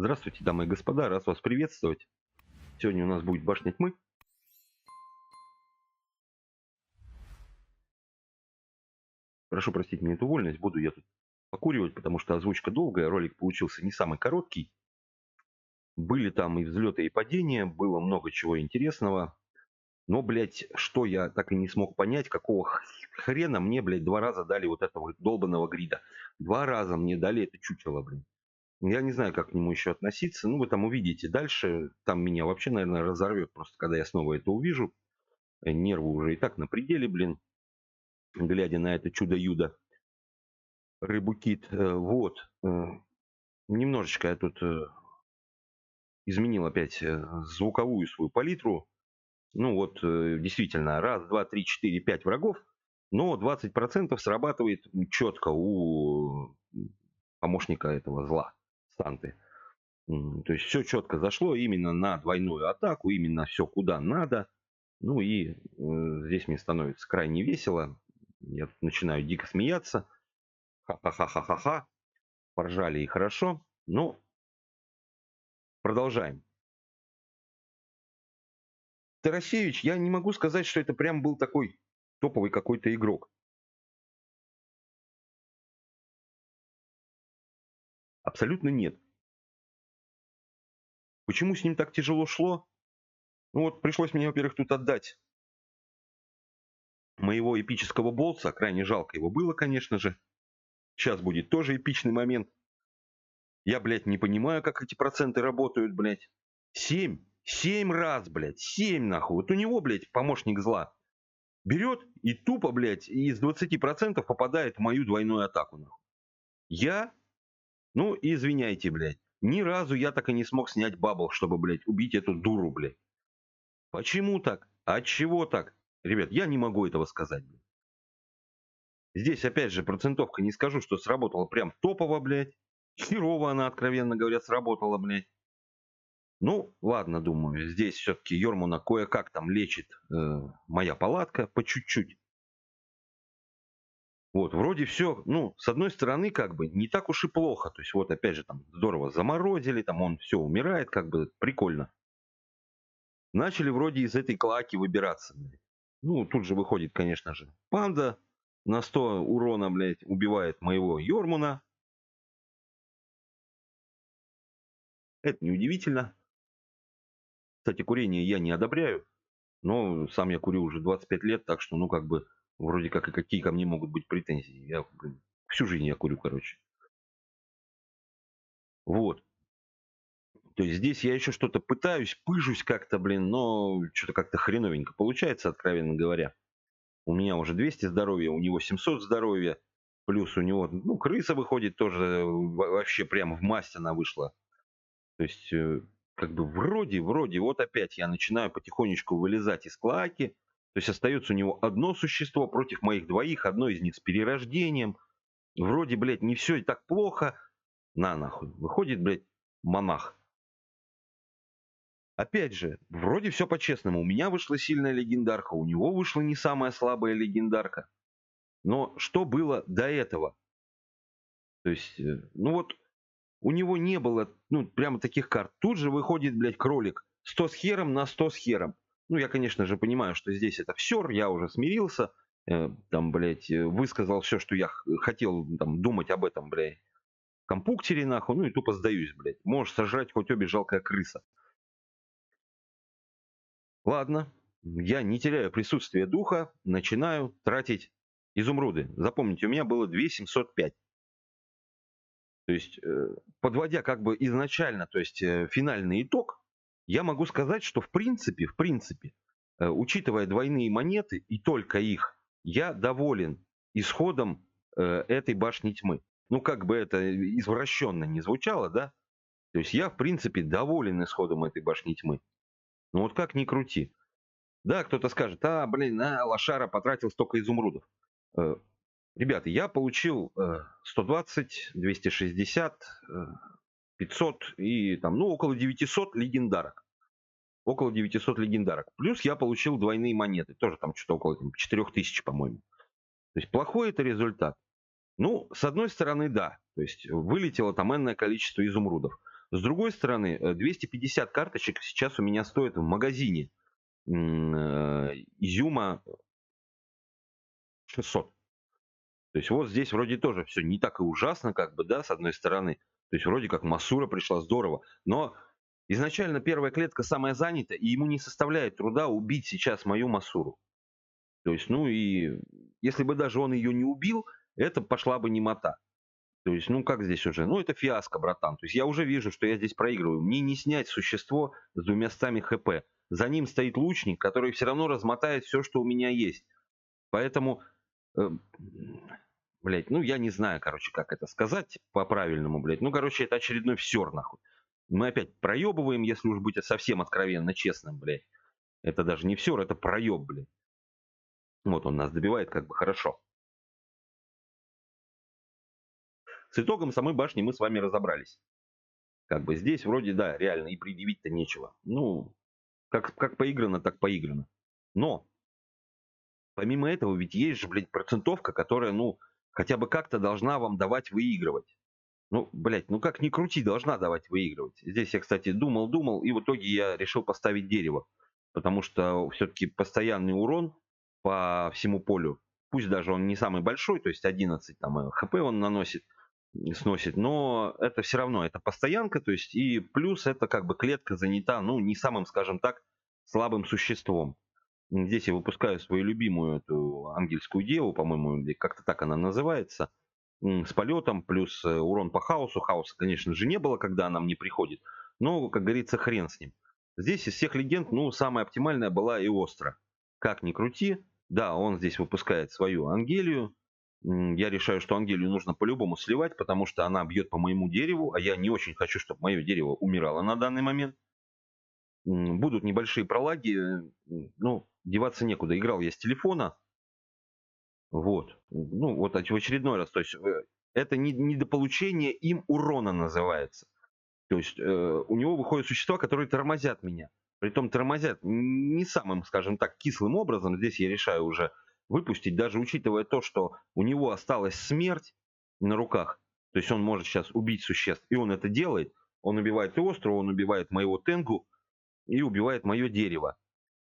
Здравствуйте, дамы и господа, рад вас приветствовать. Сегодня у нас будет башня тьмы. Прошу простить мне эту вольность, буду я тут покуривать, потому что озвучка долгая, ролик получился не самый короткий. Были там и взлеты, и падения, было много чего интересного. Но, блядь, что я так и не смог понять, какого хрена мне, блядь, 2 раза дали вот этого долбанного грида. 2 раза мне дали это чучело, блин. Я не знаю, как к нему еще относиться. Ну, вы там увидите дальше. Там меня вообще, наверное, разорвет просто, когда я снова это увижу. Нервы уже и так на пределе, блин, глядя на это чудо-юдо. Рыбу-кит. Вот. Немножечко я тут изменил опять звуковую свою палитру. Ну вот, действительно, раз, два, три, четыре, пять врагов, но 20% срабатывает четко у помощника этого зла, Санты. То есть все четко зашло именно на двойную атаку, именно все куда надо. Ну и здесь мне становится крайне весело. Я тут начинаю дико смеяться. Ха-ха-ха-ха-ха-ха. Поржали и хорошо. Ну, продолжаем. Тарасевич, я не могу сказать, что это прям был такой топовый какой-то игрок. Абсолютно нет. Почему с ним так тяжело шло? Ну вот пришлось мне, во-первых, тут отдать моего эпического болтса. Крайне жалко его было, конечно же. Сейчас будет тоже эпичный момент. Я, блядь, не понимаю, как эти проценты работают, блядь. 7 раз, блядь. 7 нахуй. Вот у него, блядь, помощник зла берет и тупо, блядь, из 20% попадает в мою двойную атаку, нахуй. Я, ну, извиняйте, блядь. Ни разу я так и не смог снять бабл, чтобы, блядь, убить эту дуру, блядь. Почему так? От чего так? Ребят, я не могу этого сказать, блядь. Здесь, опять же, процентовка, не скажу, что сработала прям топово, блядь. Херово она, откровенно говоря, сработала, блядь. Ну, ладно, думаю, здесь все-таки Йормуна кое-как там лечит моя палатка по чуть-чуть. Вот, вроде все, ну, с одной стороны, как бы, не так уж и плохо. То есть, вот, опять же, там, здорово заморозили, там, он все умирает, как бы, прикольно. Начали вроде из этой клаки выбираться, блядь. Ну, тут же выходит, конечно же, панда на 100 урона, блядь, убивает моего Йормуна. Это неудивительно. Кстати, курение я не одобряю, но сам я курю уже 25 лет, так что, ну, как бы, вроде как и какие ко мне могут быть претензии. Я, блин, всю жизнь я курю, короче. Вот. То есть здесь я еще что-то пытаюсь, пыжусь как-то, блин, но что-то как-то хреновенько получается, откровенно говоря. У меня уже 200 здоровья, у него 700 здоровья. Плюс у него, ну, крыса выходит тоже, вообще прямо в масть она вышла. То есть, как бы вроде, вот опять я начинаю потихонечку вылезать из клаки. То есть остается у него одно существо против моих двоих, одно из них с перерождением. Вроде, блядь, не все и так плохо. На нахуй. Выходит, блядь, монах. Опять же, вроде все по-честному. У меня вышла сильная легендарка, у него вышла не самая слабая легендарка. Но что было до этого? То есть, ну вот, у него не было, ну, прямо таких карт. Тут же выходит, блядь, кролик. 100 с хером на 100 с хером. Ну, я, конечно же, понимаю, что здесь это все, я уже смирился. Там, блядь, высказал все, что я хотел там думать об этом, блядь, компуктере, нахуй. Ну, и тупо сдаюсь, блядь. Можешь сожрать хоть обе, жалкая крыса. Ладно, я не теряю присутствие духа, начинаю тратить изумруды. Запомните, у меня было 2705. То есть, подводя как бы изначально, то есть финальный итог, я могу сказать, что в принципе, учитывая двойные монеты и только их, я доволен исходом этой башни тьмы. Ну, как бы это извращенно не звучало, да? То есть я, в принципе, доволен исходом этой башни тьмы. Ну вот как ни крути. Да, кто-то скажет, блин, лошара потратил столько изумрудов. Э, Ребята, я получил 120, 260, 500 и там, ну, около 900 легендарок. Около 900 легендарок. Плюс я получил двойные монеты. Тоже там что-то около 4000, по-моему. То есть плохой это результат. Ну, с одной стороны, да. То есть вылетело там энное количество изумрудов. С другой стороны, 250 карточек сейчас у меня стоит в магазине изюма 600. То есть вот здесь вроде тоже все не так и ужасно, как бы, да, с одной стороны. То есть вроде как массура пришла здорово, но изначально первая клетка самая занята, и ему не составляет труда убить сейчас мою массуру. То есть, ну и если бы даже он ее не убил, это пошла бы немота. То есть, ну как здесь уже? Ну это фиаско, братан. То есть я уже вижу, что я здесь проигрываю. Мне не снять существо с 200 хп. За ним стоит лучник, который все равно размотает все, что у меня есть. Поэтому, э, блядь, ну я не знаю, короче, как это сказать по-правильному, блядь. Ну, короче, это очередной всер, нахуй. Мы опять проебываем, если уж быть совсем откровенно честным, блядь. Это даже не всер, это проеб, блядь. Вот он нас добивает как бы хорошо. С итогом самой башни мы с вами разобрались. Как бы здесь вроде, да, реально и предъявить-то нечего. Ну, как поиграно, так поиграно. Но, помимо этого, ведь есть же, блядь, процентовка, которая, ну, хотя бы как-то должна вам давать выигрывать. Ну, блядь, ну как ни крути, должна давать выигрывать. Здесь я, кстати, думал, и в итоге я решил поставить дерево. Потому что все-таки постоянный урон по всему полю, пусть даже он не самый большой, то есть 11 там хп он наносит, сносит, но это все равно, это постоянка, то есть и плюс это как бы клетка занята, ну, не самым, скажем так, слабым существом. Здесь я выпускаю свою любимую эту ангельскую деву, по-моему, или как-то так она называется, с полетом, плюс урон по хаосу. Хаоса, конечно же, не было, когда она мне приходит, но, как говорится, хрен с ним. Здесь из всех легенд, ну, самая оптимальная была Иостра. Как ни крути, да, он здесь выпускает свою Ангелию. Я решаю, что Ангелию нужно по-любому сливать, потому что она бьет по моему дереву, а я не очень хочу, чтобы мое дерево умирало на данный момент. Будут небольшие пролаги, ну, деваться некуда. Играл я с телефона, вот. Ну, вот в очередной раз. То есть это недополучение им урона называется. То есть у него выходят существа, которые тормозят меня. Притом тормозят не самым, скажем так, кислым образом. Здесь я решаю уже выпустить, даже учитывая то, что у него осталась смерть на руках. То есть он может сейчас убить существ, и он это делает. Он убивает и острова, он убивает моего тенгу и убивает мое дерево.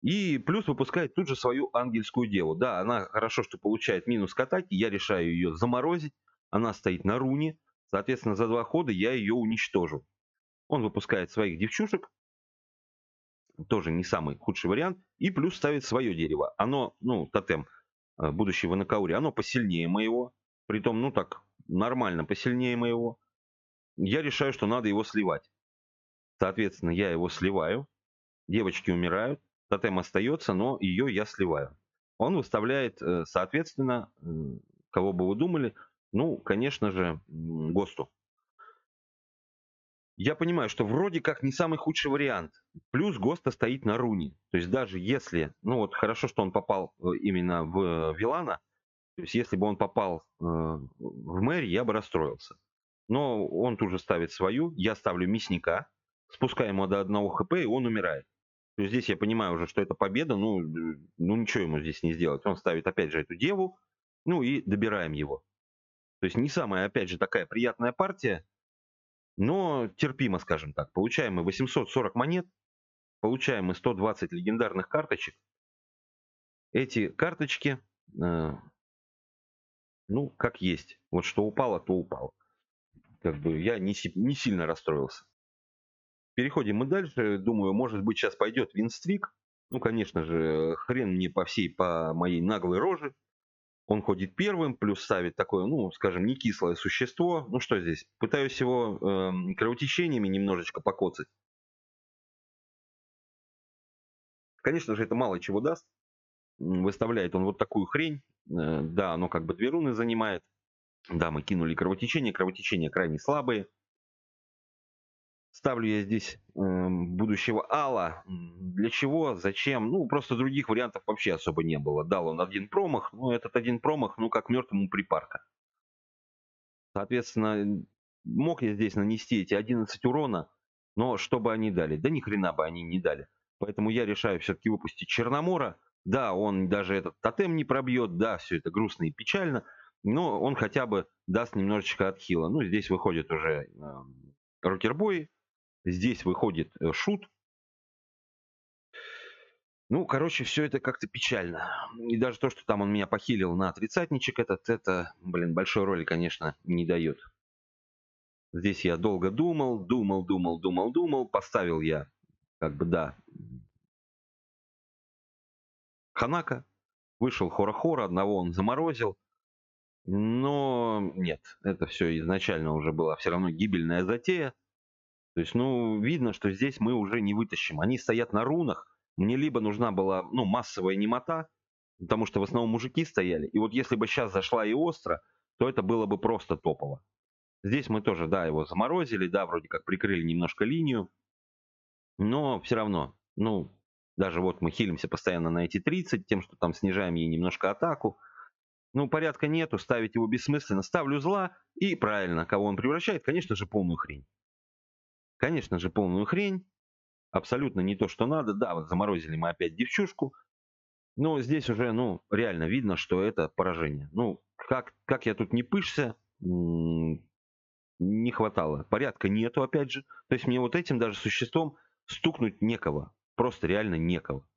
И плюс выпускает тут же свою ангельскую деву. Да, она хорошо, что получает минус к атаке, я решаю ее заморозить. Она стоит на руне, соответственно, за 2 хода я ее уничтожу. Он выпускает своих девчушек, тоже не самый худший вариант, и плюс ставит свое дерево. Оно, ну, тотем будущего Накаури, оно посильнее моего, притом, ну так, нормально посильнее моего. Я решаю, что надо его сливать. Соответственно, я его сливаю, девочки умирают, тотем остается, но ее я сливаю. Он выставляет, соответственно, кого бы вы думали, ну, конечно же, ГОСТу. Я понимаю, что вроде как не самый худший вариант. Плюс ГОСТа стоит на руне. То есть даже если, ну вот хорошо, что он попал именно в Вилана, то есть если бы он попал в Мэри, я бы расстроился. Но он тут же ставит свою, я ставлю мясника, спускаем ему до 1 хп, и он умирает. То есть здесь я понимаю уже, что это победа, ну ничего ему здесь не сделать. Он ставит опять же эту деву, ну и добираем его. То есть не самая, опять же, такая приятная партия, но терпимо, скажем так. Получаем мы 840 монет, получаем мы 120 легендарных карточек. Эти карточки, ну, как есть. Вот что упало, то упало. Как бы я не сильно расстроился. Переходим мы дальше. Думаю, может быть, сейчас пойдет винстрик. Ну, конечно же, хрен мне по моей наглой роже. Он ходит первым, плюс ставит такое, ну, скажем, не кислое существо. Ну, что здесь? Пытаюсь его кровотечениями немножечко покоцать. Конечно же, это мало чего даст. Выставляет он вот такую хрень. Да, оно как бы 2 руны занимает. Да, мы кинули кровотечение. Кровотечения крайне слабые. Ставлю я здесь будущего Алла. Для чего? Зачем? Ну, просто других вариантов вообще особо не было. Дал он один промах, но этот один промах, ну, как мертвому припарка. Соответственно, мог я здесь нанести эти 11 урона, но что бы они дали? Да ни хрена бы они не дали. Поэтому я решаю все-таки выпустить Черномора. Да, он даже этот тотем не пробьет, да, все это грустно и печально, но он хотя бы даст немножечко отхила. Ну, здесь выходит уже Рокербой, Здесь выходит шут. Ну, короче, все это как-то печально. И даже то, что там он меня похилил на тридцатничек, это, блин, большой роли, конечно, не дает. Здесь я долго думал, поставил я, как бы, да, Ханака, вышел Хора-Хора, одного он заморозил, но нет, это все изначально уже была все равно гибельная затея. То есть, ну, видно, что здесь мы уже не вытащим. Они стоят на рунах. Мне либо нужна была, ну, массовая немота, потому что в основном мужики стояли. И вот если бы сейчас зашла и остро, то это было бы просто топово. Здесь мы тоже, да, его заморозили, да, вроде как прикрыли немножко линию, но все равно, ну, даже вот мы хилимся постоянно на эти 30, тем, что там снижаем ей немножко атаку. Ну, порядка нету, ставить его бессмысленно. Ставлю зла, и правильно, кого он превращает, конечно же, полную хрень. Конечно же, полную хрень. Абсолютно не то, что надо. Да, вот заморозили мы опять девчушку, но здесь уже, ну, реально видно, что это поражение. Ну, как я тут не пышься, не хватало. Порядка нету, опять же. То есть мне вот этим даже существом стукнуть некого. Просто реально некого.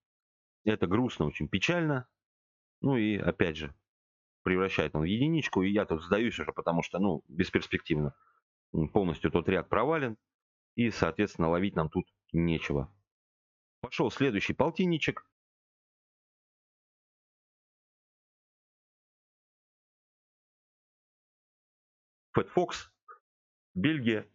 Это грустно, очень печально. Ну и, опять же, превращает он в единичку, и я тут сдаюсь уже, потому что, ну, бесперспективно. Полностью тот ряд провален, и, соответственно, ловить нам тут нечего. Пошел следующий полтинничек. Фэт Фокс, Бельгия.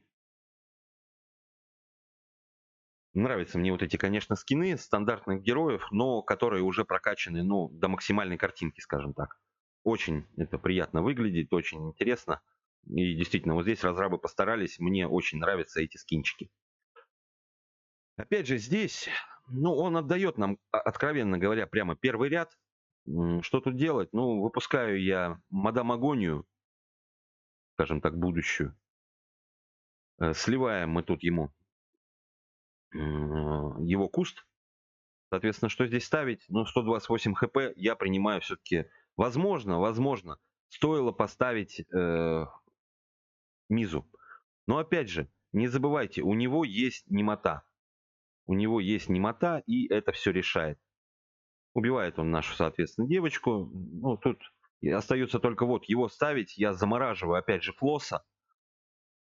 Нравятся мне вот эти, конечно, скины стандартных героев, но которые уже прокачаны, ну, до максимальной картинки, скажем так. Очень это приятно выглядит, очень интересно. И действительно, вот здесь разрабы постарались, мне очень нравятся эти скинчики. Опять же, здесь, ну, он отдает нам, откровенно говоря, прямо первый ряд. Что тут делать? Ну, выпускаю я Мадам Агонию, скажем так, будущую. Сливаем мы тут ему его куст. Соответственно, что здесь ставить? Ну, 128 хп я принимаю все-таки. Возможно, стоило поставить Мизу. Но опять же, не забывайте, у него есть немота. У него есть немота, и это все решает. Убивает он нашу, соответственно, девочку. Ну, тут остается только вот его ставить. Я замораживаю, опять же, Флосса.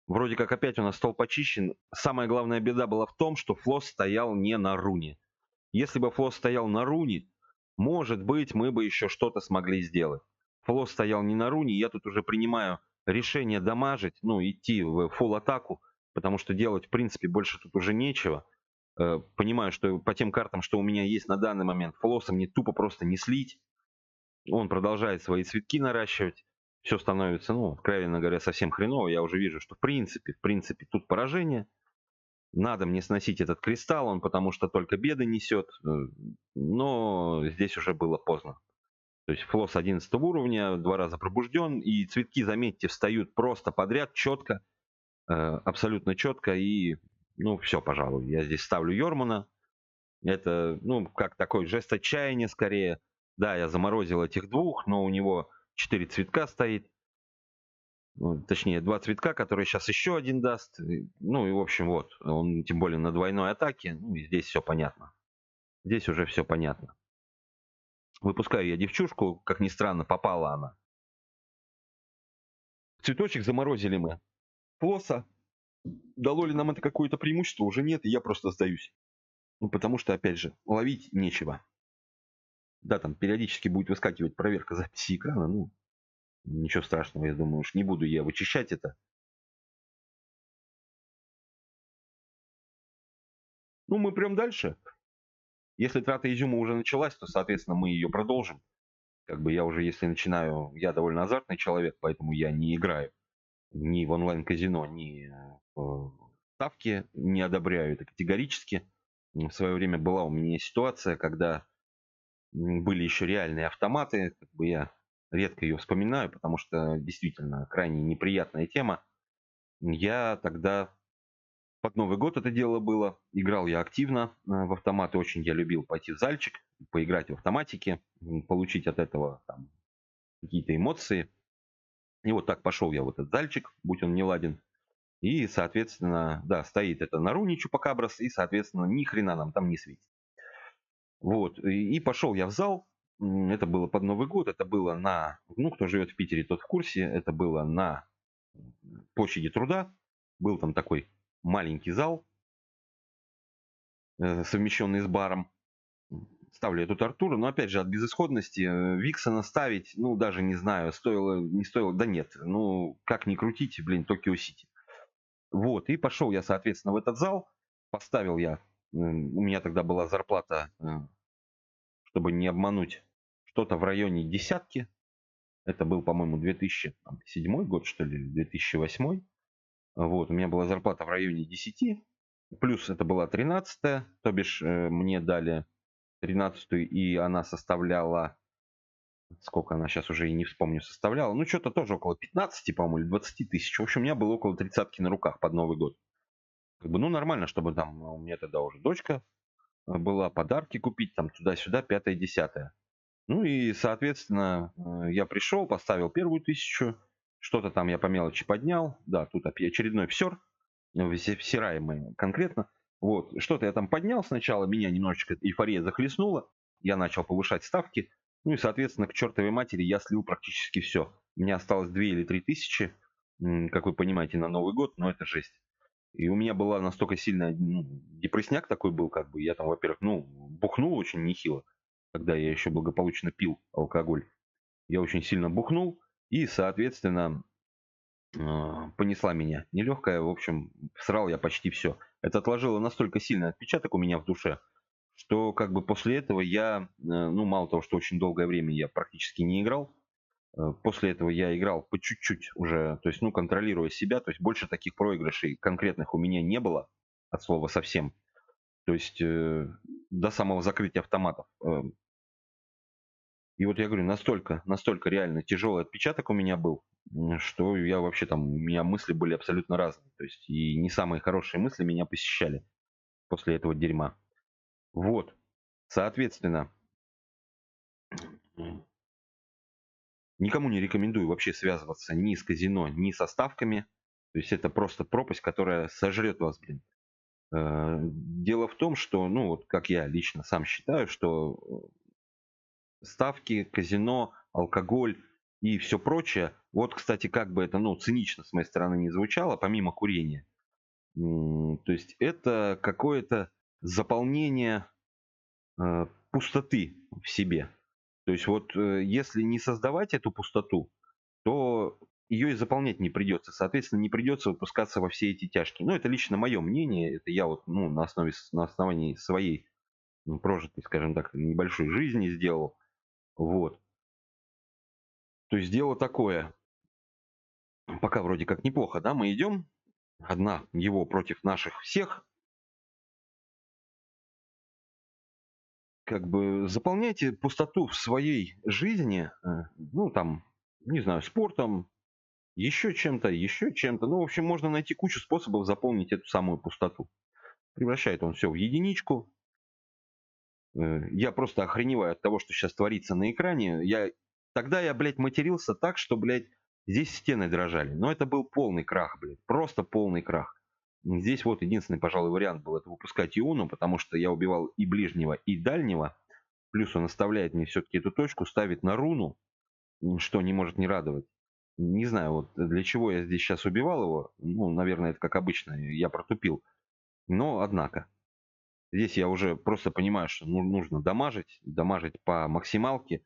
Вроде как опять у нас стол почищен. Самая главная беда была в том, что Флосс стоял не на руне. Если бы Флосс стоял на руне, может быть, мы бы еще что-то смогли сделать. Флосс стоял не на руне, я тут уже принимаю решение дамажить, ну, идти в фулл атаку, потому что делать, в принципе, больше тут уже нечего. Понимаю, что по тем картам, что у меня есть на данный момент, Флосса мне тупо просто не слить. Он продолжает свои цветки наращивать. Все становится, ну, откровенно говоря, совсем хреново. Я уже вижу, что в принципе, тут поражение. Надо мне сносить этот кристалл, он потому что только беды несет. Но здесь уже было поздно. То есть флосс 11 уровня, 2 раза пробужден, и цветки, заметьте, встают просто подряд, четко, абсолютно четко, и, ну, все, пожалуй. Я здесь ставлю Йормуна. Это, ну, как такой жест отчаяния скорее. Да, я заморозил этих двух, но у него 4 цветка стоит. Ну, точнее, 2 цветка, которые сейчас еще один даст. Ну и, в общем, вот, он тем более на двойной атаке. Ну и здесь все понятно. Здесь уже все понятно. Выпускаю я девчушку, как ни странно, попала она. Цветочек заморозили мы. Флосса. Дало ли нам это какое-то преимущество? Уже нет, и я просто сдаюсь. Ну, потому что, опять же, ловить нечего. Да, там периодически будет выскакивать проверка записи экрана. Ну, ничего страшного, я думаю, уж не буду я вычищать это. Ну, мы прям дальше. Если трата изюма уже началась, то, соответственно, мы ее продолжим. Как бы я уже, если начинаю, я довольно азартный человек, поэтому я не играю ни в онлайн-казино, ни в ставки, не одобряю это категорически. В свое время была у меня ситуация, когда были еще реальные автоматы, как бы я редко ее вспоминаю, потому что действительно крайне неприятная тема. Я тогда под Новый год это дело было, играл я активно в автоматы, очень я любил пойти в зальчик, поиграть в автоматике, получить от этого там какие-то эмоции. И вот так пошел я в этот зальчик, будь он не ладен. И, соответственно, да, стоит это на руне Чупакабрас, и, соответственно, ни хрена нам там не светит. Вот, и пошел я в зал. Это было под Новый год, это было на, ну, кто живет в Питере, тот в курсе, это было на площади Труда. Был там такой маленький зал, совмещенный с баром. Ставлю я тут Артура, но опять же от безысходности Виксона ставить, ну даже не знаю, стоило, не стоило, да нет, ну как ни крутите, блин, Токио Сити. Вот, и пошел я, соответственно, в этот зал, поставил я, у меня тогда была зарплата, чтобы не обмануть, что-то в районе десятки, это был, по-моему, 2007 год, что ли, 2008. Вот, у меня была зарплата в районе 10, плюс это была 13-я, то бишь мне дали 13-ю, и она составляла, сколько она сейчас уже и не вспомню, составляла, ну что-то тоже около 15, по-моему, или 20 тысяч. В общем, у меня было около 30 на руках под Новый год. Как бы, ну нормально, чтобы там, у меня тогда уже дочка была, подарки купить, там туда-сюда, пятое, десятое. Ну и, соответственно, я пришел, поставил первую 1000, что-то там я по мелочи поднял, да, тут очередной всер, всираемый конкретно. Вот, что-то я там поднял сначала, меня немножечко эйфория захлестнула, я начал повышать ставки, ну и, соответственно, к чертовой матери я слил практически все. У меня осталось 2 или 3 тысячи, как вы понимаете, на Новый год, но это жесть. И у меня была настолько сильная, ну, депрессняк такой был, как бы, я там, во-первых, ну, бухнул очень нехило, когда я еще благополучно пил алкоголь. Я очень сильно бухнул, и, соответственно, понесла меня нелегкая. В общем, срал я почти все. Это отложило настолько сильный отпечаток у меня в душе, что как бы после этого я, ну, мало того, что очень долгое время я практически не играл, после этого я играл по чуть-чуть уже, то есть, ну, контролируя себя, то есть больше таких проигрышей конкретных у меня не было, от слова совсем. То есть до самого закрытия автоматов. И вот я говорю, настолько реально тяжелый отпечаток у меня был, что я вообще там, у меня мысли были абсолютно разные. То есть и не самые хорошие мысли меня посещали после этого дерьма. Вот, соответственно, никому не рекомендую вообще связываться ни с казино, ни со ставками. То есть это просто пропасть, которая сожрет вас, блин. Дело в том, что, ну вот как я лично сам считаю, что ставки, казино, алкоголь и все прочее. Вот, кстати, как бы это, ну, цинично с моей стороны не звучало, помимо курения. То есть это какое-то заполнение пустоты в себе. То есть вот если не создавать эту пустоту, то ее и заполнять не придется. Соответственно, не придется выпускаться во все эти тяжкие. Но это лично мое мнение. Это я вот, ну, на основании своей, ну, прожитой, скажем так, небольшой жизни сделал. Вот. То есть дело такое. Пока вроде как неплохо, да, мы идем. Одна его против наших всех. Как бы заполняйте пустоту в своей жизни, ну, там, не знаю, спортом, еще чем-то, еще чем-то. Ну, в общем, можно найти кучу способов заполнить эту самую пустоту. Превращает он все в единичку. Я просто охреневаю от того, что сейчас творится на экране. Тогда я, блядь, матерился так, что, блядь, здесь стены дрожали. Но это был полный крах, блядь. Просто полный крах. Здесь вот единственный, пожалуй, вариант был это выпускать Иону, потому что я убивал и ближнего, и дальнего. Плюс он оставляет мне все-таки эту точку, ставит на руну, что не может не радовать. Не знаю, вот для чего я здесь сейчас убивал его. Ну, наверное, это как обычно, я протупил. Но, однако, здесь я уже просто понимаю, что нужно дамажить по максималке,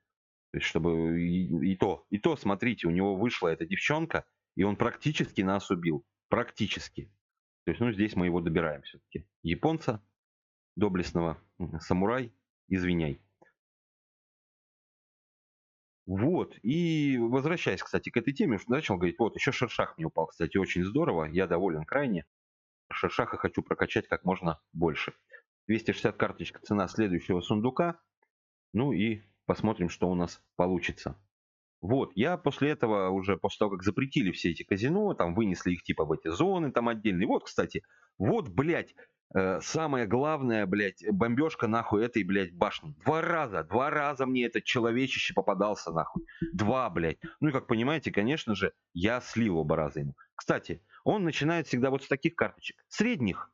то есть чтобы и то, смотрите, у него вышла эта девчонка, и он практически нас убил. Практически. То есть, ну, здесь мы его добираем все-таки. Японца, доблестного, самурай, извиняй. Вот, и возвращаясь, кстати, к этой теме, что начал говорить, вот, еще шершах мне упал, кстати, очень здорово, я доволен крайне. Шершаха хочу прокачать как можно больше. 260 карточка цена следующего сундука, ну и посмотрим, что у нас получится. Вот, я после этого, уже после того, как запретили все эти казино, там вынесли их типа в эти зоны там отдельные. Вот, кстати, вот, блядь, самое главное, блядь, бомбежка нахуй этой, блядь, башни. Два раза мне этот человечище попадался нахуй. Два, блядь. Ну и как понимаете, конечно же, я слил оба раза ему. Кстати, Он начинает всегда вот с таких карточек. Средних.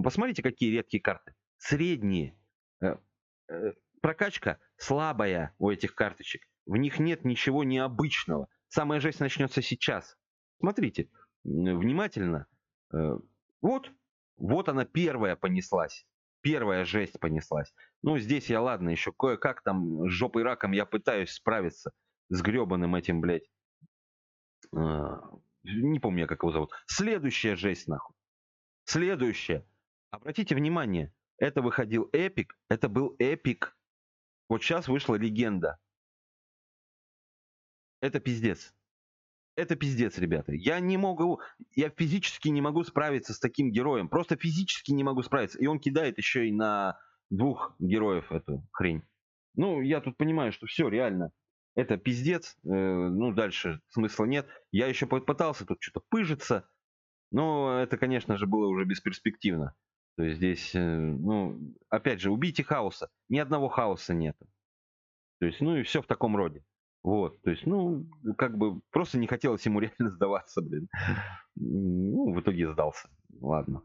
Посмотрите, какие редкие карты. Средние. Э, Прокачка слабая у этих карточек. В них нет ничего необычного. Самая жесть начнется сейчас. Смотрите внимательно. Э, Вот, вот она первая понеслась. Первая жесть понеслась. Ну, здесь я, ладно, еще кое-как там с жопой раком я пытаюсь справиться с гребаным этим, блядь. Не помню я, как его зовут. Следующая жесть, нахуй. Следующая. Обратите внимание, это выходил эпик, это был эпик. Вот сейчас вышла легенда. Это пиздец. Это пиздец, ребята. Я физически не могу справиться с таким героем. Просто физически не могу справиться. И он кидает еще и на двух героев эту хрень. Ну, я тут понимаю, что все, реально. Это пиздец. Ну, дальше смысла нет. Я еще пытался тут что-то пыжиться. Но это, конечно же, было уже бесперспективно. То есть здесь, ну, опять же, убейте хаоса. Ни одного хаоса нет. То есть, ну и все в таком роде. Вот, то есть, ну, как бы просто не хотелось ему реально сдаваться, блин. Ну, в итоге сдался. Ладно.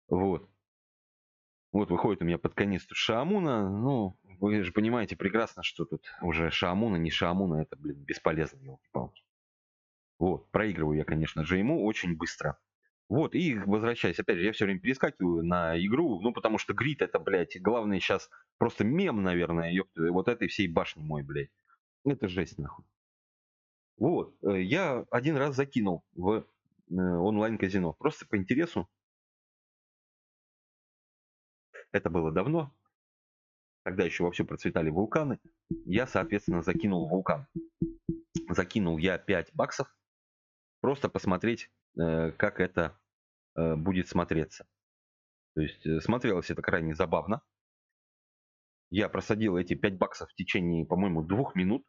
Вот. Вот выходит у меня под конец тут Шаамуна. Ну, вы же понимаете прекрасно, что тут уже Шаамуна, не Шаамуна, это, блин, бесполезно, елки-палки. Вот, проигрываю я, конечно же, ему очень быстро. Вот, и возвращаясь, опять же, я все время перескакиваю на игру, ну, потому что Грид это, блядь, главный сейчас просто мем, наверное, ёпта, вот этой всей башни мой, блядь. Это жесть, нахуй. Вот, я один раз закинул в онлайн-казино, просто по интересу. Это было давно, тогда еще вовсю процветали вулканы. Я, соответственно, закинул вулкан. Закинул я 5 баксов, просто посмотреть, как это будет смотреться. То есть смотрелось это крайне забавно. Я просадил эти 5 баксов в течение, по-моему, 2 минут.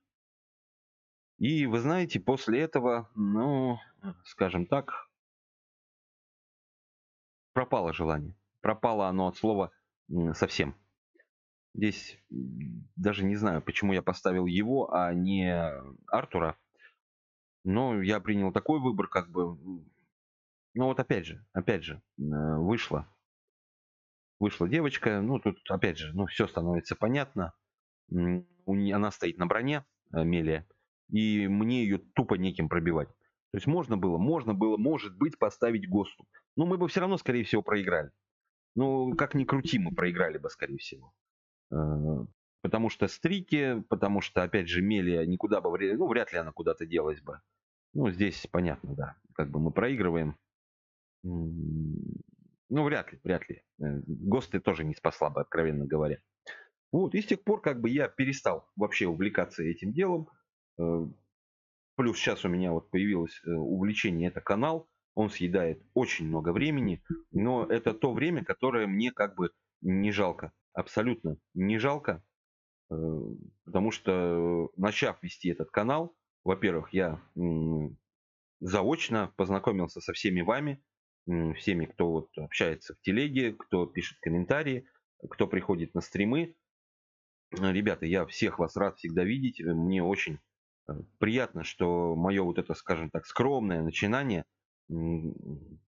И вы знаете, после этого, ну, скажем так, пропало желание. Пропало оно от слова совсем. Здесь даже не знаю, почему я поставил его, а не Артура. Но я принял такой выбор, как бы. Ну вот опять же, вышла девочка. Ну тут опять же, ну все становится понятно. Она стоит на броне, Мелия, и мне ее тупо неким пробивать. То есть можно было, может быть, поставить ГОСТу. Но мы бы все равно, скорее всего, проиграли. Ну, как ни крути, мы проиграли бы, скорее всего. Э, Потому что стрики, потому что, опять же, Мелия никуда бы, ну, вряд ли она куда-то делась бы. Ну, здесь понятно, да. Как бы мы проигрываем. Ну, вряд ли, вряд ли. ГОСТы тоже не спасла бы, откровенно говоря. Вот, и с тех пор как бы я перестал вообще увлекаться этим делом. Э, Плюс сейчас у меня вот появилось увлечение, это канал. Он съедает очень много времени, но это то время, которое мне как бы не жалко. Абсолютно не жалко. Э, Потому что, начав вести этот канал, во-первых, я заочно познакомился со всеми вами, всеми, кто вот общается в телеге, кто пишет комментарии, кто приходит на стримы. Ребята, я всех вас рад всегда видеть. Мне очень приятно, что мое вот это, скажем так, скромное начинание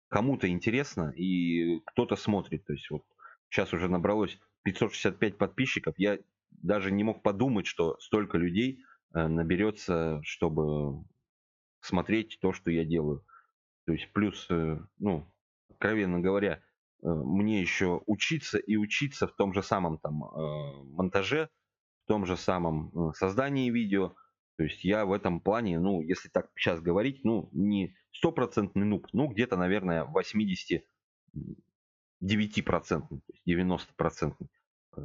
кому-то интересно и кто-то смотрит. То есть вот сейчас уже набралось 565 подписчиков. Я даже не мог подумать, что столько людей наберется, чтобы смотреть то, что я делаю. То есть плюс, ну, откровенно говоря, мне еще учиться и учиться в том же самом там монтаже, в том же самом создании видео. То есть я в этом плане, ну, если так сейчас говорить, ну, не стопроцентный нуб, ну, где-то, наверное, 89%, то есть 90%.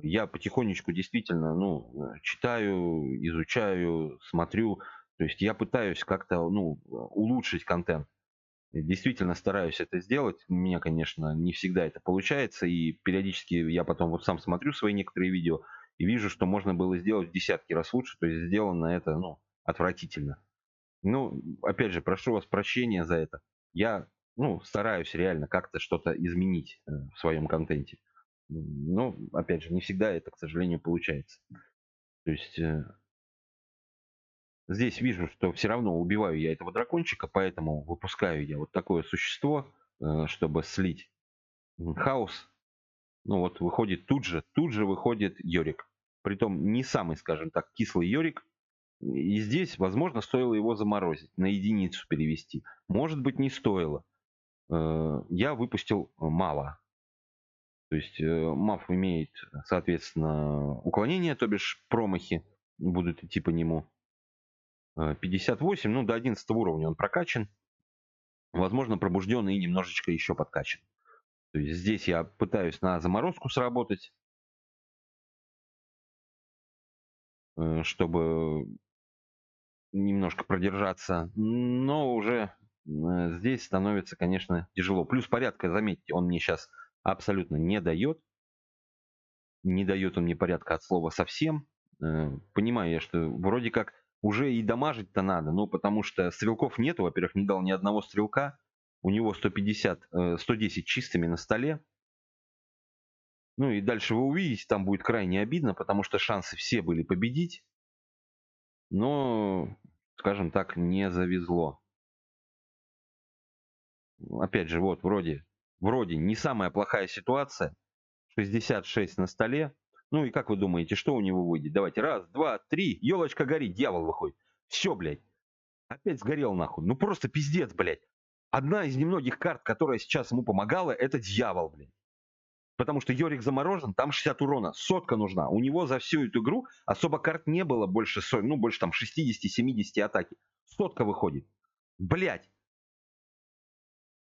Я потихонечку действительно, ну, читаю, изучаю, смотрю. То есть я пытаюсь как-то, ну, улучшить контент. Действительно стараюсь это сделать. У меня, конечно, не всегда это получается. И периодически я потом вот сам смотрю свои некоторые видео и вижу, что можно было сделать в десятки раз лучше. То есть сделано это, ну, отвратительно. Ну, опять же, прошу вас прощения за это. Я, ну, стараюсь реально как-то что-то изменить в своем контенте. Но, опять же, не всегда это, к сожалению, получается. То есть Здесь вижу, что все равно убиваю я этого дракончика, поэтому выпускаю я вот такое существо, чтобы слить хаос. Ну вот выходит тут же выходит Йорик. Притом не самый, скажем так, кислый Йорик. И здесь, возможно, стоило его заморозить, на единицу перевести. Может быть, не стоило. Я выпустил мало. То есть Мав имеет, соответственно, уклонение, то бишь промахи будут идти по нему. 58, ну до 11 уровня он прокачан. Возможно, пробужденный и немножечко еще подкачан. То есть здесь я пытаюсь на заморозку сработать, чтобы немножко продержаться, но уже здесь становится, конечно, тяжело. Плюс порядка, заметьте, он мне сейчас абсолютно не дает. Не дает он мне порядка от слова совсем. Понимаю я, что вроде как уже и дамажить-то надо, ну, потому что стрелков нету. Во-первых, не дал ни одного стрелка. У него 150, 110 чистыми на столе. Ну и дальше вы увидите, там будет крайне обидно, потому что шансы все были победить. Но, скажем так, не завезло. Опять же, вот вроде не самая плохая ситуация. 66 на столе. Ну и как вы думаете, что у него выйдет? Давайте, раз, два, три, елочка горит, дьявол выходит. Все, блядь, опять сгорел нахуй. Ну просто пиздец, блядь. Одна из немногих карт, которая сейчас ему помогала, это дьявол, блядь. Потому что Йорик заморожен, там 60 урона, сотка нужна. У него за всю эту игру особо карт не было больше, ну больше там 60-70 атаки. Сотка выходит. Блядь.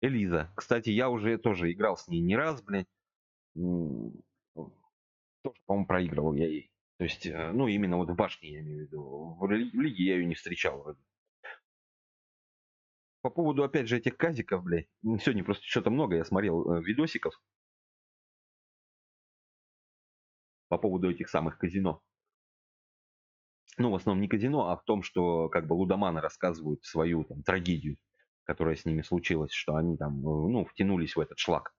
Элиза. Кстати, я уже тоже играл с ней не раз, блядь. Тоже, по-моему, проигрывал я ей. То есть, ну, именно вот в башне, я имею в виду. В лиге я ее не встречал вроде. По поводу, опять же, этих казиков, блядь. Сегодня просто что-то много я смотрел видосиков по поводу этих самых казино. Ну, в основном не казино, а в том, что как бы лудоманы рассказывают свою там трагедию, которая с ними случилась, что они там, ну, втянулись в этот шлак.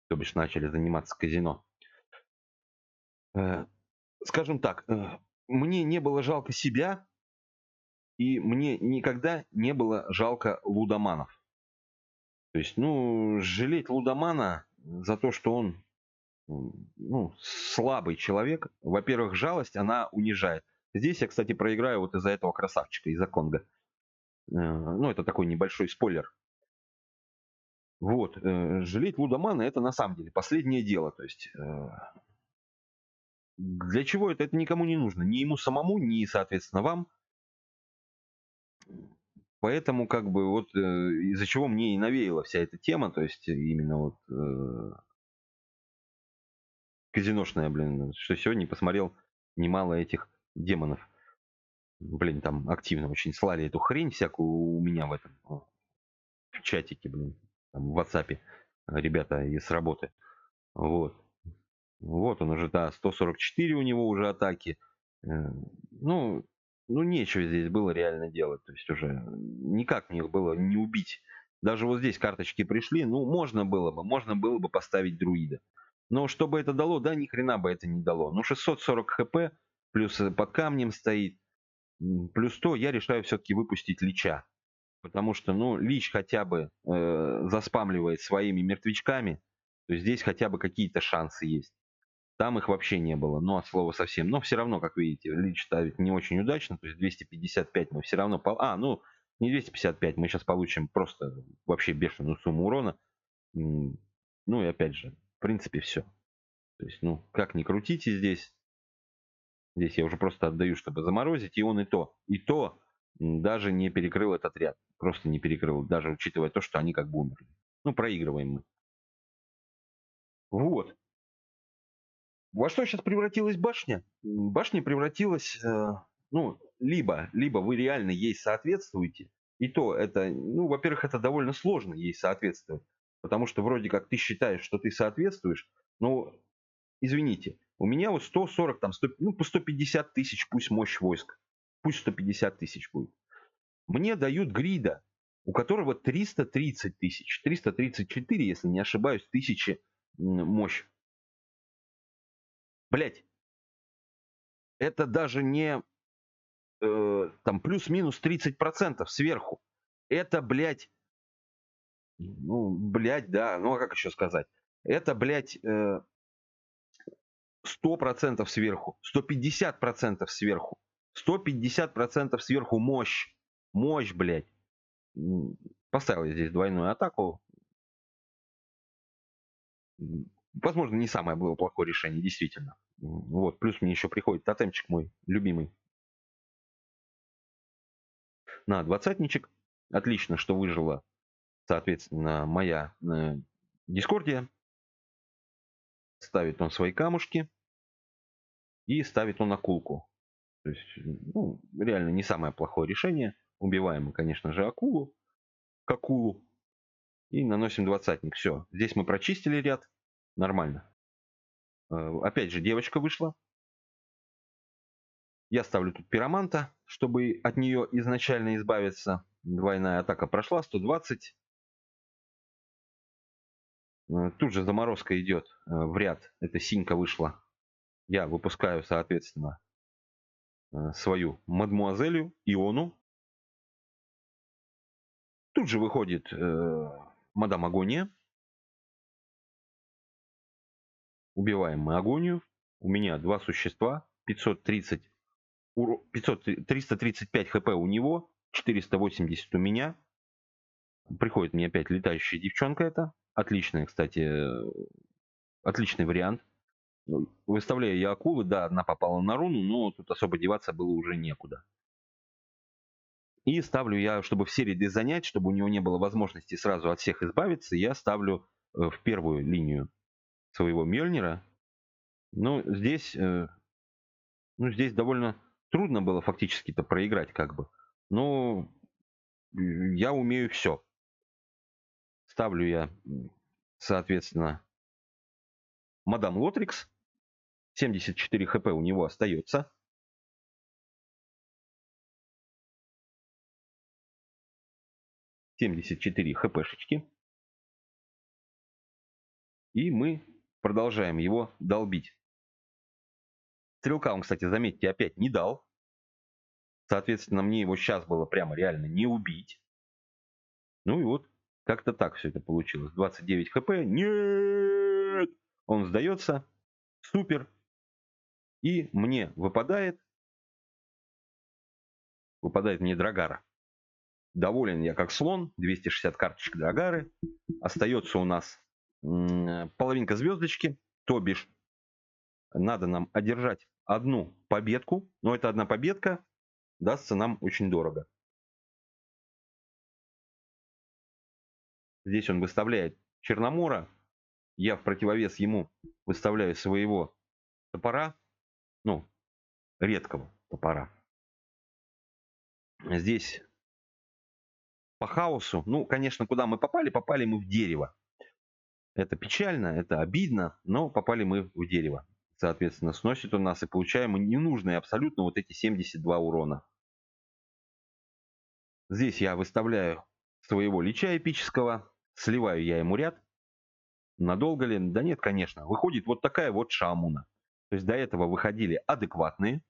То бишь начали заниматься казино. Скажем так, мне не было жалко себя, и мне никогда не было жалко лудоманов. То есть, ну, жалеть лудомана за то, что он, ну, слабый человек, во-первых, жалость, она унижает. Здесь я, кстати, проиграю вот из-за этого красавчика, из-за Конга. Ну, это такой небольшой спойлер. Вот, жалеть лудомана это на самом деле последнее дело. То есть, для чего это? Это никому не нужно. Ни ему самому, ни, соответственно, вам. Поэтому, как бы, вот из-за чего мне и навеяла вся эта тема, то есть именно вот казиношная, блин, что сегодня посмотрел немало этих демонов. Блин, там активно очень слали эту хрень всякую у меня в этом в чатике, блин, там, в WhatsApp ребята из работы. Вот. Вот он уже, да, 144 у него уже атаки. Ну, ну, нечего здесь было реально делать. То есть уже никак мне их было не убить. Даже вот здесь карточки пришли, ну, можно было бы поставить друида. Но что бы это дало, да, ни хрена бы это не дало. Ну, 640 хп, плюс под камнем стоит, плюс 100, я решаю все-таки выпустить лича. Потому что, ну, лич хотя бы заспамливает своими мертвячками, то есть здесь хотя бы какие-то шансы есть. Там их вообще не было, ну, от слова совсем. Но все равно, как видите, лич ставит не очень удачно, то есть 255 мы все равно... ну, не 255, мы сейчас получим просто вообще бешеную сумму урона. Ну и опять же, в принципе, все. То есть, ну, как ни крутите здесь я уже просто отдаю, чтобы заморозить, и он и то даже не перекрыл этот ряд. Просто не перекрыл, даже учитывая то, что они как бы умерли. Ну, проигрываем мы. Вот. Во что сейчас превратилась башня? Башня превратилась, ну, либо вы реально ей соответствуете, и то это, ну, во-первых, это довольно сложно ей соответствовать, потому что вроде как ты считаешь, что ты соответствуешь, но, извините, у меня вот 140, там, 100, ну, по 150 тысяч пусть мощь войск, пусть 150 тысяч будет. Мне дают грида, у которого 330 тысяч, 334, если не ошибаюсь, тысячи мощь. Блять, это даже не там плюс-минус 30% сверху. Это, блядь, ну, блядь, да, ну а как еще сказать? Это, блядь, 100% сверху, 150% сверху, 150% сверху мощь. Мощь, блядь. Поставил я здесь двойную атаку. Возможно, не самое было плохое решение, действительно. Вот, плюс мне еще приходит тотемчик мой любимый на двадцатничек. Отлично, что выжила, соответственно, моя дискордия. Ставит он свои камушки и ставит он акулку. То есть, ну, реально не самое плохое решение. Убиваем мы, конечно же, акулу, к акулу. И наносим двадцатник. Все. Здесь мы прочистили ряд. Нормально. Опять же, девочка вышла. Я ставлю тут пироманта, чтобы от нее изначально избавиться. Двойная атака прошла, 120. Тут же заморозка идет в ряд. Это синька вышла. Я выпускаю, соответственно, свою мадмуазелью Иону. Тут же выходит мадам Агония. Убиваем мы Агонию. У меня два существа. 335 хп у него. 480 у меня. Приходит мне опять летающая девчонка эта. Отличная, кстати, отличный вариант. Выставляю я акулы, да, одна попала на руну, но тут особо деваться было уже некуда. И ставлю я, чтобы все ряды занять, чтобы у него не было возможности сразу от всех избавиться, я ставлю в первую линию своего Мьёльнира. Ну, здесь довольно трудно было фактически-то проиграть как бы. Но я умею все. Ставлю я, соответственно, мадам Лотрикс. 74 хп у него остается. (74 хпшечки). И мы продолжаем его долбить. Стрелка он, кстати, заметьте, опять не дал. Соответственно, мне его сейчас было прямо реально не убить. Ну и вот, как-то так все это получилось. 29 хп. Нет! Он сдается. Супер. И мне выпадает мне Драгара. Доволен я как слон. 260 карточек Драгары. Остается у нас половинка звездочки. То бишь, надо нам одержать одну победку. Но эта одна победка дастся нам очень дорого. Здесь он выставляет Черномора. Я в противовес ему выставляю своего топора. Ну, редкого топора. Здесь по хаосу, ну, конечно, куда мы попали? Попали мы в дерево. Это печально, это обидно, но попали мы в дерево. Соответственно, сносит он нас, и получаем мы ненужные абсолютно вот эти 72 урона. Здесь я выставляю своего лича эпического, сливаю я ему ряд. Надолго ли? Да нет, конечно. Выходит вот такая вот Шаамуна. То есть до этого выходили адекватные.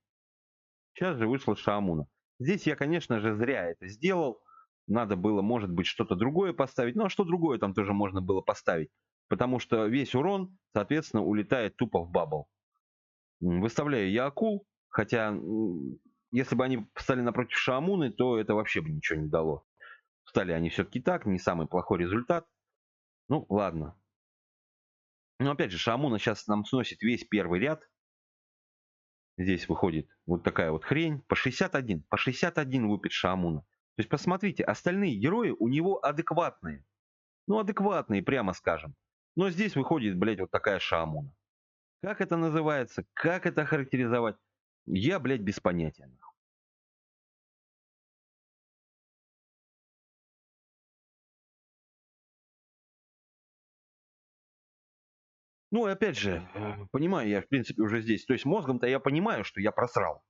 Сейчас же вышла Шаамуна. Здесь я, конечно же, зря это сделал. Надо было, может быть, что-то другое поставить. Ну, а что другое там тоже можно было поставить? Потому что весь урон, соответственно, улетает тупо в бабл. Выставляю я акул. Хотя, если бы они встали напротив Шаамуны, то это вообще бы ничего не дало. Встали они все-таки так, не самый плохой результат. Ну, ладно. Но опять же, Шаамуна сейчас нам сносит весь первый ряд. Здесь выходит вот такая вот хрень. По 61. По 61 лупит Шаамуна. То есть, посмотрите, остальные герои у него адекватные. Ну, адекватные, прямо скажем. Но здесь выходит, блядь, вот такая Шаамуна. Как это называется? Как это характеризовать? Я, блядь, без понятия. Ну, и опять же, понимаю я, в принципе, уже здесь. То есть, мозгом-то я понимаю, что я просрал.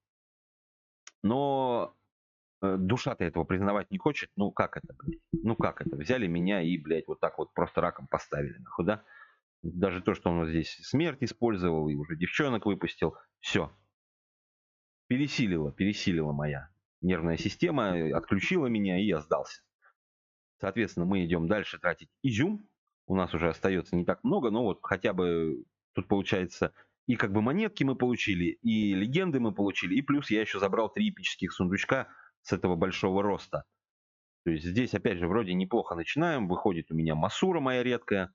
Но душа-то этого признавать не хочет. Ну, как это, блядь? Ну, как это? Взяли меня и, блядь, вот так вот просто раком поставили, нахуй, да? Даже то, что он вот здесь смерть использовал и уже девчонок выпустил. Все. пересилила моя нервная система, отключила меня, и я сдался. Соответственно, мы идем дальше тратить изюм. У нас уже остается не так много, но вот хотя бы тут получается и как бы монетки мы получили, и легенды мы получили, и плюс я еще забрал 3 эпических сундучка с этого большого роста. То есть здесь, опять же, вроде неплохо начинаем. Выходит у меня Масура моя редкая.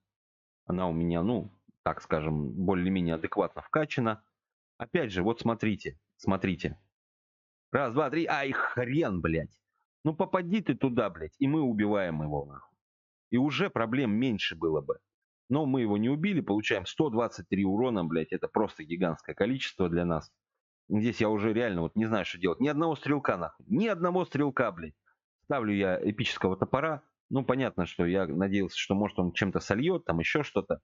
Она у меня, ну, так скажем, более-менее адекватно вкачана. Опять же, вот смотрите, смотрите. Раз, два, три. Ай, хрен, блядь. Ну попади ты туда, блядь, и мы убиваем его, нахуй. И уже проблем меньше было бы. Но мы его не убили, получаем 123 урона, блядь. Это просто гигантское количество для нас. Здесь я уже реально вот не знаю, что делать. Ни одного стрелка, нахуй. Ни одного стрелка, блядь. Ставлю я эпического топора. Ну, понятно, что я надеялся, что может он чем-то сольет, там еще что-то.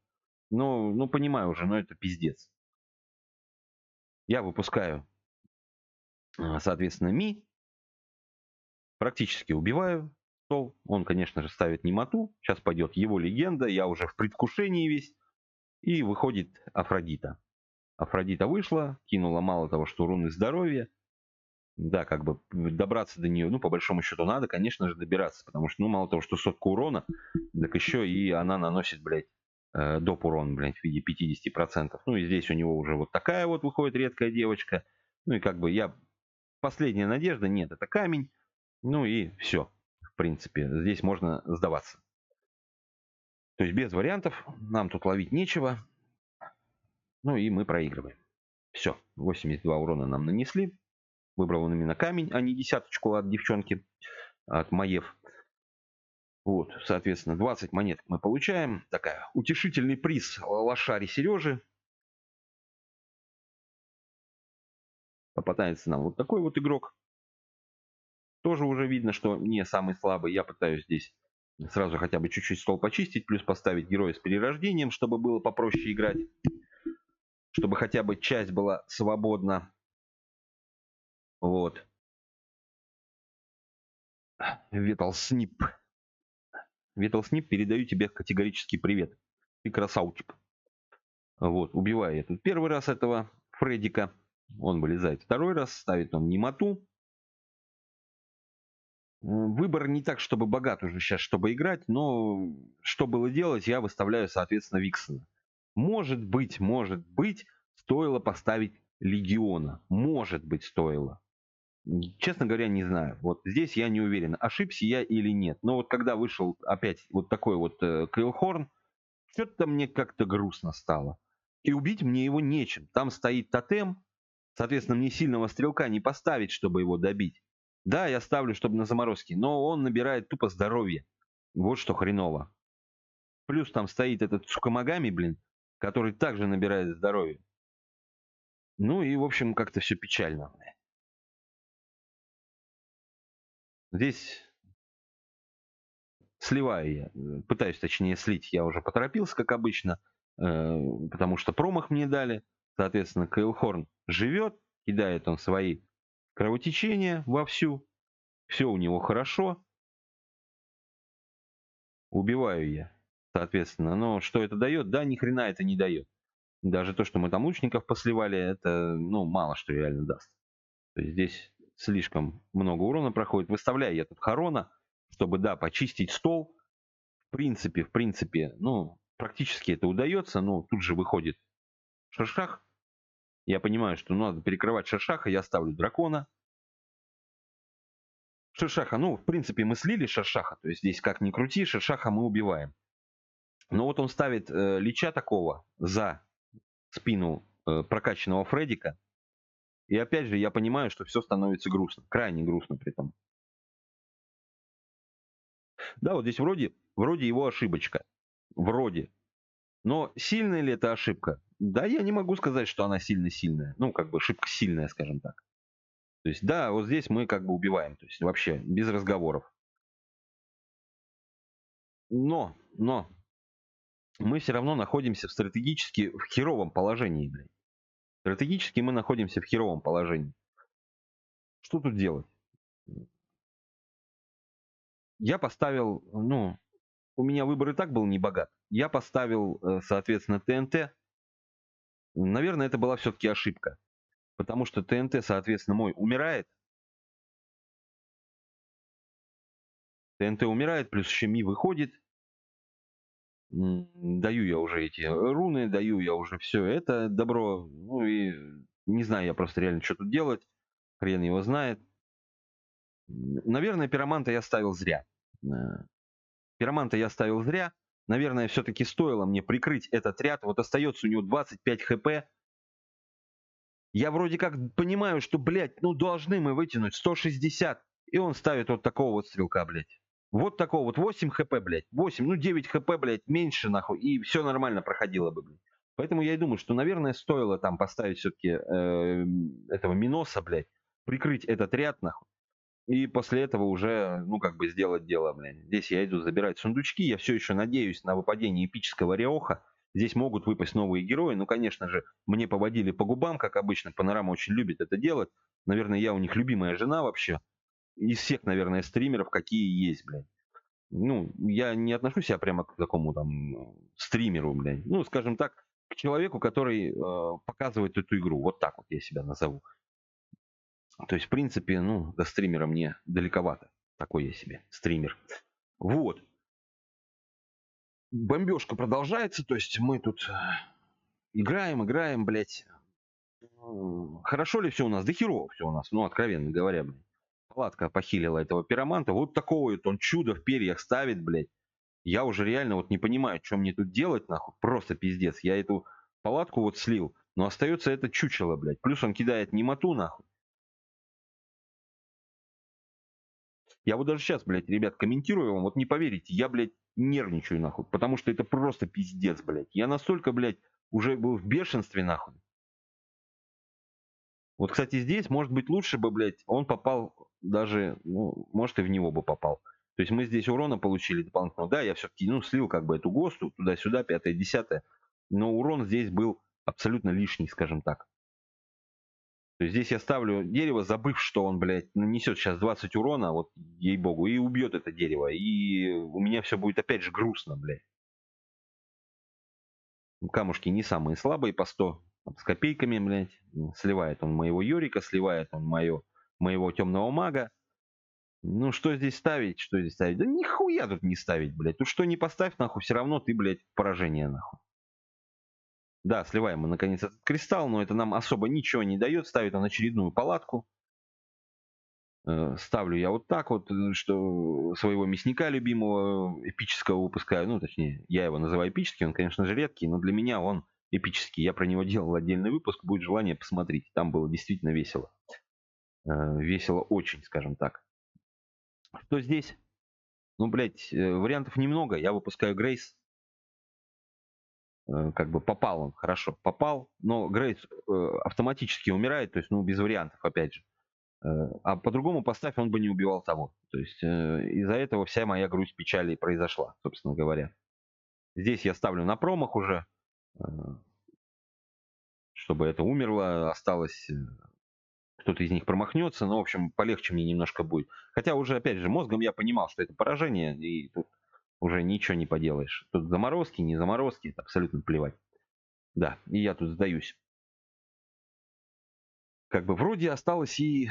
Ну, понимаю уже, но это пиздец. Я выпускаю, соответственно, Ми. Практически убиваю стол. Он, конечно же, ставит немоту. Сейчас пойдет его легенда. Я уже в предвкушении весь. И выходит Афродита. Афродита вышла, кинула мало того, что руны здоровья. Да, как бы добраться до нее, ну, по большому счету, надо, конечно же, добираться. Потому что, ну, мало того, что сотка урона, так еще и она наносит, блядь, доп. Урон, блядь, в виде 50%. Ну, и здесь у него уже вот такая вот выходит редкая девочка. Ну, и как бы я... Последняя надежда, нет, это камень. Ну и все, в принципе, здесь можно сдаваться. То есть без вариантов, нам тут ловить нечего. Ну и мы проигрываем. Все, 82 урона нам нанесли. Выбрал он именно камень, а не десяточку от девчонки, от Маев. Вот, соответственно, 20 монет мы получаем. Такая утешительный приз лошари Сережи. Попадается нам вот такой вот игрок. Тоже уже видно, что не самый слабый. Я пытаюсь здесь сразу хотя бы чуть-чуть стол почистить, плюс поставить героя с перерождением, чтобы было попроще играть. Чтобы хотя бы часть была свободна. Вот. Виталснип. Виталснип, передаю тебе категорический привет. Ты красавчик. Вот, убиваю я тут первый раз этого Фреддика. Он вылезает второй раз, ставит он немоту. Выбор не так, чтобы богат уже сейчас, чтобы играть, но что было делать, я выставляю, соответственно, Виксона. Может быть, стоило поставить Легиона. Может быть, стоило. Честно говоря, не знаю. Вот здесь я не уверен, ошибся я или нет. Но вот когда вышел опять вот такой вот Кейлхорн, что-то мне как-то грустно стало. И убить мне его нечем. Там стоит тотем, соответственно, мне сильного стрелка не поставить, чтобы его добить. Да, я ставлю, чтобы на заморозке, но он набирает тупо здоровье. Вот что хреново. Плюс там стоит этот Цукамагами, блин, который также набирает здоровье. Ну и, в общем, как-то все печально. Здесь сливаю я, пытаюсь точнее слить, я уже поторопился, как обычно, потому что промах мне дали. Соответственно, Кейлхорн живет, кидает он свои кровотечения вовсю, все у него хорошо, убиваю я, соответственно. Но что это дает? Да, ни хрена это не дает. Даже то, что мы там лучников посливали, это, ну, мало что реально даст. То есть здесь слишком много урона проходит. Выставляю я тут Харона, чтобы, да, почистить стол. В принципе, ну, практически это удается, но тут же выходит Шершах. Я понимаю, что надо перекрывать Шершаха, я ставлю дракона. Шершаха, ну, в принципе, мы слили Шершаха, то есть здесь как ни крути, Шершаха мы убиваем. Но вот он ставит Лича такого за спину прокачанного Фреддика. И опять же, я понимаю, что все становится грустно, крайне грустно при этом. Да, вот здесь вроде его ошибочка. Вроде. Но сильная ли это ошибка? Да, я не могу сказать, что она сильно-сильная. Ну, как бы ошибка сильная, скажем так. То есть, да, вот здесь мы как бы убиваем. То есть, вообще, без разговоров. Но, мы все равно находимся стратегически в херовом положении, блядь. Стратегически мы находимся в херовом положении. Что тут делать? Я поставил, ну, у меня выбор и так был не богат. Я поставил, соответственно, ТНТ. Наверное, это была все-таки ошибка. потому что ТНТ, соответственно, мой умирает. ТНТ умирает, плюс еще Ми выходит. Даю я уже эти руны, даю я уже все это добро. Ну и не знаю я просто реально, что тут делать. Хрен его знает. Наверное, пироманта я ставил зря. Э, Пироманта я ставил зря. Наверное, все-таки стоило мне прикрыть этот ряд. Вот остается у него 25 хп. Я вроде как понимаю, что, блядь, ну должны мы вытянуть 160. И он ставит вот такого вот стрелка, блядь. Вот такого вот 8 хп, блядь. 8, ну 9 хп, блядь, меньше, нахуй. И все нормально проходило бы, блядь. Поэтому я и думаю, что, наверное, стоило там поставить все-таки этого Миноса, блядь. Прикрыть этот ряд, нахуй. И после этого уже, ну, как бы сделать дело, блядь. Здесь я иду забирать сундучки. Я все еще надеюсь на выпадение эпического Риоха. Здесь могут выпасть новые герои. Ну, конечно же, мне поводили по губам, как обычно. Панорама очень любит это делать. Наверное, я у них любимая жена вообще. Из всех, наверное, стримеров, какие есть, блядь. Ну, я не отношу себя прямо к такому там стримеру, блядь. Ну, скажем так, к человеку, который показывает эту игру. Вот так вот я себя назову. То есть, в принципе, ну, до стримера мне далековато. Такой я себе стример. Вот. Бомбежка продолжается, то есть мы тут играем, блядь. Хорошо ли все у нас? Да херово все у нас, ну, откровенно говоря, блядь. Палатка похилила этого пироманта. Вот такого вот он чудо в перьях ставит, блядь. Я уже реально вот не понимаю, что мне тут делать, нахуй. Просто пиздец. Я эту палатку вот слил, но остается это чучело, блядь. Плюс он кидает немоту, нахуй. Я вот даже сейчас, блядь, ребят, комментирую вам, вот не поверите, я, блядь, нервничаю, нахуй, потому что это просто пиздец, блядь. Я настолько, блядь, уже был в бешенстве, нахуй. Вот, кстати, здесь, может быть, лучше бы, блядь, он попал даже, ну, может, и в него бы попал. То есть мы здесь урона получили дополнительного. Да, я все-таки, ну, слил как бы эту ГОСТу туда-сюда, пятое, десятое. Но урон здесь был абсолютно лишний, скажем так. То есть здесь я ставлю дерево, забыв, что он, блядь, нанесет сейчас 20 урона, вот ей-богу, и убьет это дерево. И у меня все будет опять же грустно, блядь. Камушки не самые слабые, по 100 там, с копейками, блядь. Сливает он моего Йорика, сливает он моего темного мага. Ну, что здесь ставить, что здесь ставить? Да нихуя тут не ставить, блядь. Тут что не поставь, нахуй, все равно ты, блядь, поражение, нахуй. Да, сливаем мы, наконец, этот кристалл, но это нам особо ничего не дает. Ставит он очередную палатку. Ставлю я вот так вот, что своего мясника любимого, эпического выпускаю. Ну, точнее, я его называю эпический. Он, конечно же, редкий, но для меня он эпический. Я про него делал отдельный выпуск. Будет желание, посмотреть. Там было действительно весело. Весело очень, скажем так. Что здесь? Ну, блядь, вариантов немного. Я выпускаю Грейс. Как бы попал он, хорошо, попал. Но Грейс автоматически умирает. То есть, ну, без вариантов, опять же. А по-другому поставь, он бы не убивал того. То есть из-за этого вся моя грусть печали произошла, собственно говоря. Здесь я ставлю на промах уже, э, чтобы это умерло, осталось, кто-то из них промахнется, но, в общем, полегче мне немножко будет. Хотя уже, опять же, мозгом я понимал, что это поражение, и тут уже ничего не поделаешь. Тут заморозки, не заморозки, это абсолютно плевать. Да, и я тут сдаюсь. Как бы вроде осталось и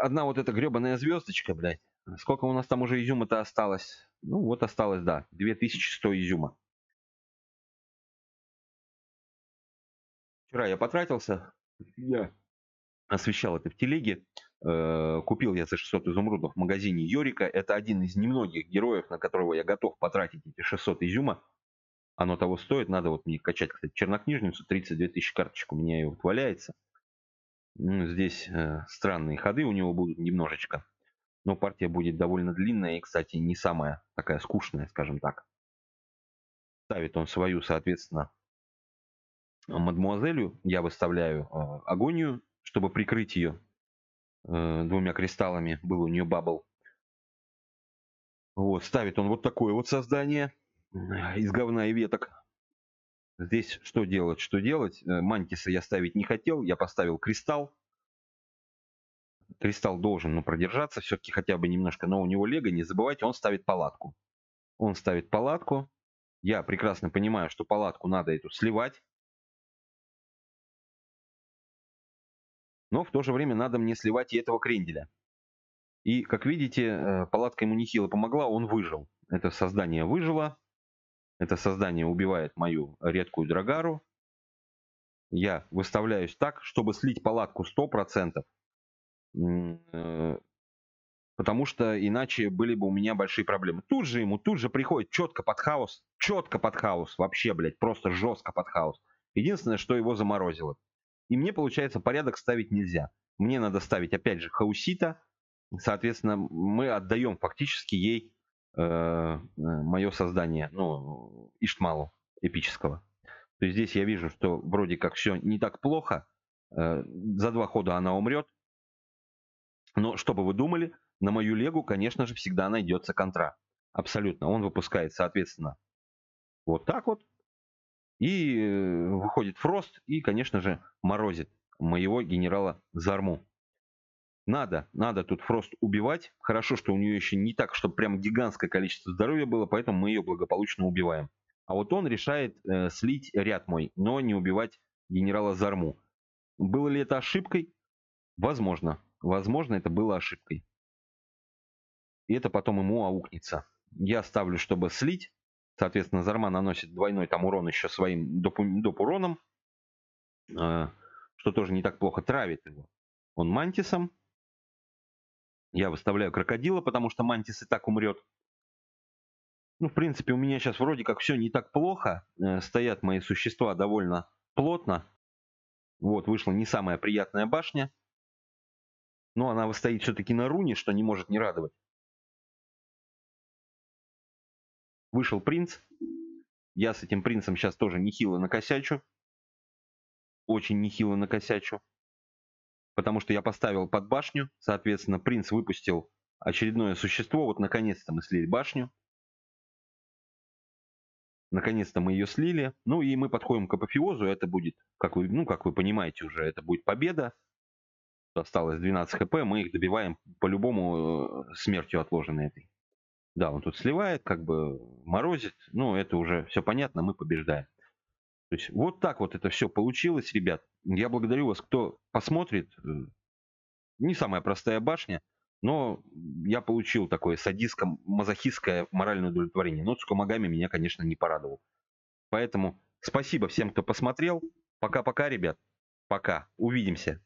одна вот эта гребаная звездочка, блядь. Сколько у нас там уже изюма-то осталось? Ну, вот осталось, да, 2100 изюма. Вчера я потратился, я освещал это в телеге. Купил я за 600 изумрудов в магазине Йорика. Это один из немногих героев, на которого я готов потратить эти 600 изюма. Оно того стоит. Надо вот мне качать, кстати, чернокнижницу. 32 тысячи карточек у меня ее вот валяется. Ну, здесь странные ходы у него будут немножечко. Но партия будет довольно длинная и, кстати, не самая такая скучная, скажем так. Ставит он свою, соответственно, мадмуазелью. Я выставляю агонию, чтобы прикрыть ее двумя кристаллами. Был у нее бабл. Вот, ставит он вот такое вот создание из говна и веток. Здесь что делать, что делать? Мантиса я ставить не хотел. Я поставил кристалл. Кристалл должен, ну, продержаться все-таки хотя бы немножко. Но у него лего, не забывайте, он ставит палатку. Он ставит палатку. Я прекрасно понимаю, что палатку надо эту сливать. Но в то же время надо мне сливать и этого кренделя. И, как видите, палатка ему нехило помогла, он выжил. Это создание выжило, это создание убивает мою редкую драгару. Я выставляюсь так, чтобы слить палатку 100%, потому что иначе были бы у меня большие проблемы. Тут же приходит четко под хаос, вообще, блядь, просто жестко под хаос. Единственное, что его заморозило. И мне, получается, порядок ставить нельзя. Мне надо ставить, опять же, хаусита. Соответственно, мы отдаем фактически ей мое создание, ну, Иштмалу эпического. То есть здесь я вижу, что вроде как все не так плохо. За 2 хода она умрет. Но что бы вы думали, на мою легу, конечно же, всегда найдется контра. Абсолютно. Он выпускает, соответственно, вот так вот. И выходит Фрост и, конечно же, морозит моего генерала Зарму. Надо тут Фрост убивать. Хорошо, что у нее еще не так, чтобы прям гигантское количество здоровья было, поэтому мы ее благополучно убиваем. А вот он решает слить ряд мой, но не убивать генерала Зарму. Было ли это ошибкой? Возможно. Возможно, это было ошибкой. И это потом ему аукнется. Я ставлю, чтобы слить. Соответственно, Зарма наносит двойной там урон еще своим доп. Уроном, что тоже не так плохо, травит его. Он мантисом. Я выставляю крокодила, потому что мантис и так умрет. Ну, в принципе, у меня сейчас вроде как все не так плохо. Стоят мои существа довольно плотно. Вот, вышла не самая приятная башня. Но она стоит все-таки на руне, что не может не радовать. Вышел принц. Я с этим принцем сейчас тоже нехило накосячу. Очень нехило накосячу. Потому что я поставил под башню. Соответственно, принц выпустил очередное существо. Вот наконец-то мы слили башню. Наконец-то мы ее слили. Ну и мы подходим к апофеозу. Это будет, как вы понимаете уже, это будет победа. Осталось 12 хп. Мы их добиваем по-любому смертью отложенной этой. Да, он тут сливает, как бы морозит. Ну, это уже все понятно, мы побеждаем. То есть вот так вот это все получилось, ребят. Я благодарю вас, кто посмотрит. Не самая простая башня, но я получил такое садистско-мазохистское моральное удовлетворение. Но Цукамагами меня, конечно, не порадовал. Поэтому спасибо всем, кто посмотрел. Пока-пока, ребят. Пока. Увидимся.